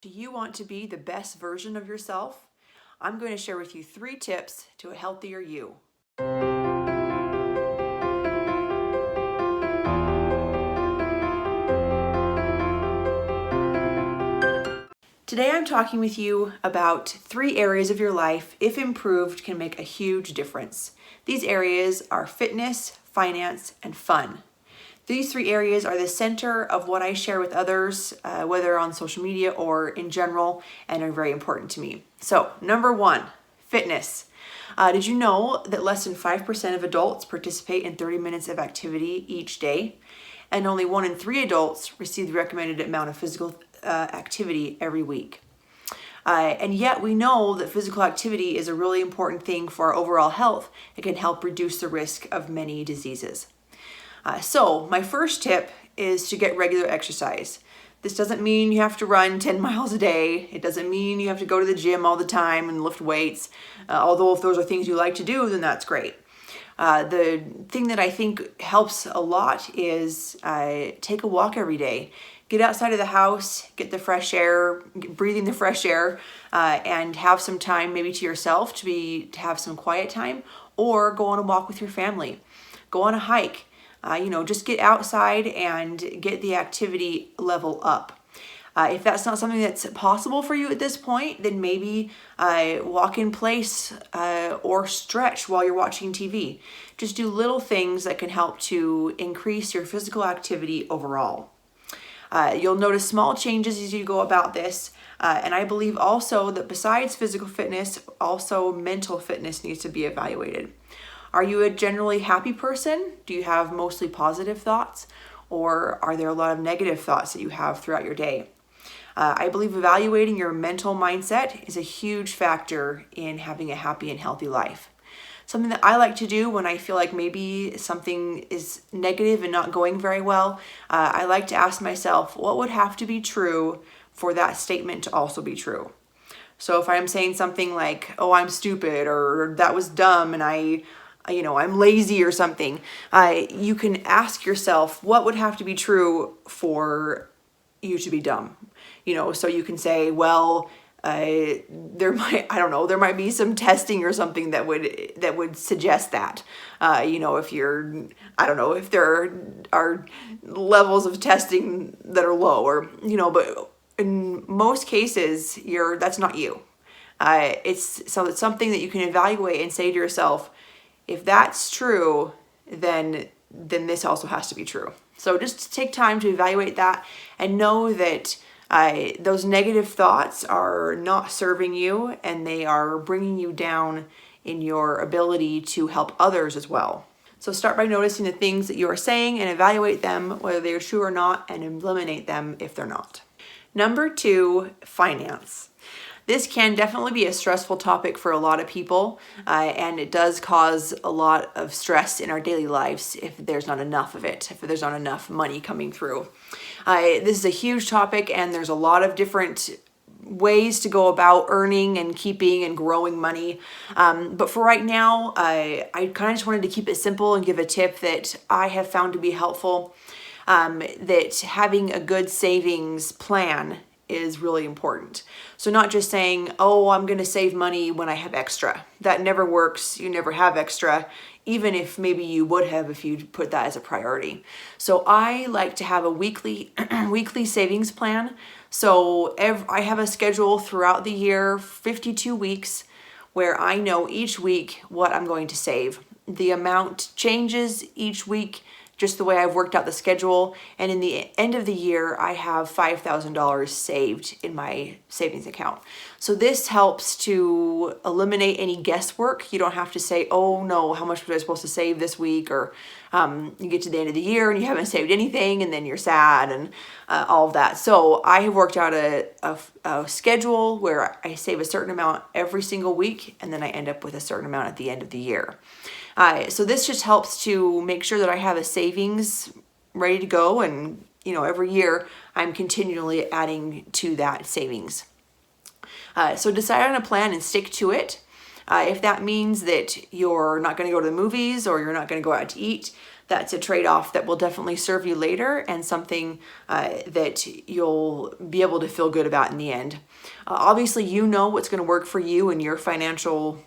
Do you want to be the best version of yourself? I'm going to share with you 3 tips to a healthier you. Today I'm talking with you about 3 areas of your life, if improved, can make a huge difference. These areas are fitness, finance, and fun. These 3 areas are the center of what I share with others, whether on social media or in general, and are very important to me. So, number 1, fitness. Did you know that less than 5% of adults participate in 30 minutes of activity each day? And only 1 in 3 adults receive the recommended amount of physical activity every week. And yet we know that physical activity is a really important thing for our overall health. It can help reduce the risk of many diseases. So my first tip is to get regular exercise. This doesn't mean you have to run 10 miles a day. It doesn't mean you have to go to the gym all the time and lift weights. Although if those are things you like to do, then that's great. The thing that I think helps a lot is take a walk every day. Get outside of the house, get the fresh air, breathing the fresh air, and have some time maybe to yourself to have some quiet time, or go on a walk with your family. Go on a hike. Just get outside and get the activity level up. If that's not something that's possible for you at this point, then maybe walk in place or stretch while you're watching TV. Just do little things that can help to increase your physical activity overall. You'll notice small changes as you go about this. And I believe also that besides physical fitness, also mental fitness needs to be evaluated. Are you a generally happy person? Do you have mostly positive thoughts? Or are there a lot of negative thoughts that you have throughout your day? I believe evaluating your mental mindset is a huge factor in having a happy and healthy life. Something that I like to do when I feel like maybe something is negative and not going very well, I like to ask myself, what would have to be true for that statement to also be true? So if I'm saying something like, oh, I'm stupid, or that was dumb, and I'm lazy or something, you can ask yourself, what would have to be true for you to be dumb? So you can say, well, there might be some testing or something that would suggest that. If there are levels of testing that are low, but in most cases, that's not you. It's something that you can evaluate and say to yourself, if that's true, then this also has to be true. So just take time to evaluate that and know that those negative thoughts are not serving you, and they are bringing you down in your ability to help others as well. So start by noticing the things that you are saying and evaluate them, whether they are true or not, and eliminate them if they're not. Number 2, finance. This can definitely be a stressful topic for a lot of people, and it does cause a lot of stress in our daily lives if there's not enough of it, if there's not enough money coming through. This is a huge topic, and there's a lot of different ways to go about earning and keeping and growing money. But for right now, I kind of just wanted to keep it simple and give a tip that I have found to be helpful, that having a good savings plan is really important. So not just saying, oh, I'm going to save money when I have extra. That never works. You never have extra, even if maybe you would have if you put that as a priority. So I like to have a weekly savings plan. So I have a schedule throughout the year, 52 weeks, where I know each week what I'm going to save. The amount changes each week, just the way I've worked out the schedule. And in the end of the year, I have $5,000 saved in my savings account. So this helps to eliminate any guesswork. You don't have to say, oh no, how much was I supposed to save this week? Or you get to the end of the year and you haven't saved anything, and then you're sad and all of that. So I have worked out a schedule where I save a certain amount every single week, and then I end up with a certain amount at the end of the year. So this just helps to make sure that I have a savings ready to go, and every year I'm continually adding to that savings. So decide on a plan and stick to it. If that means that you're not going to go to the movies or you're not going to go out to eat, that's a trade-off that will definitely serve you later, and something that you'll be able to feel good about in the end. Obviously, you know what's going to work for you and your financial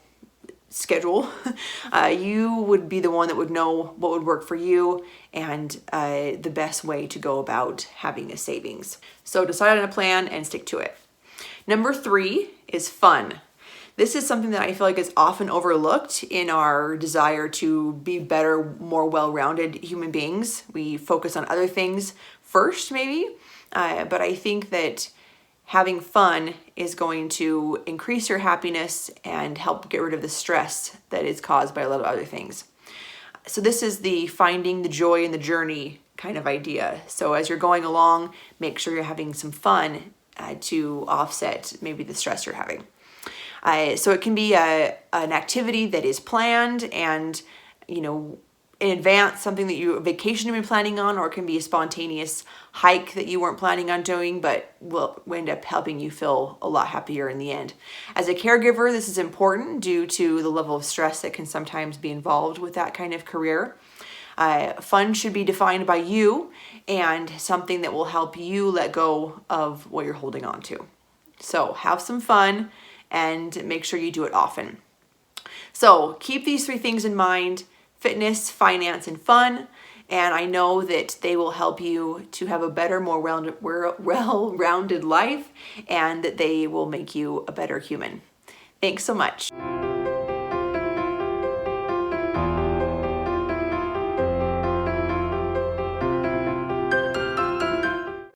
schedule. You would be the one that would know what would work for you and the best way to go about having a savings. So decide on a plan and stick to it. Number 3 is fun. This is something that I feel like is often overlooked in our desire to be better, more well-rounded human beings. We focus on other things first, maybe, but I think that having fun is going to increase your happiness and help get rid of the stress that is caused by a lot of other things. So this is the finding the joy in the journey kind of idea. So as you're going along, make sure you're having some fun to offset maybe the stress you're having. So it can be an activity that is planned and, in advance, something that a vacation you've been planning on, or it can be a spontaneous hike that you weren't planning on doing, but will end up helping you feel a lot happier in the end. As a caregiver, this is important due to the level of stress that can sometimes be involved with that kind of career. Fun should be defined by you and something that will help you let go of what you're holding on to. So have some fun and make sure you do it often. So keep these 3 things in mind: fitness, finance, and fun. And I know that they will help you to have a better, more well-rounded life, and that they will make you a better human. Thanks so much.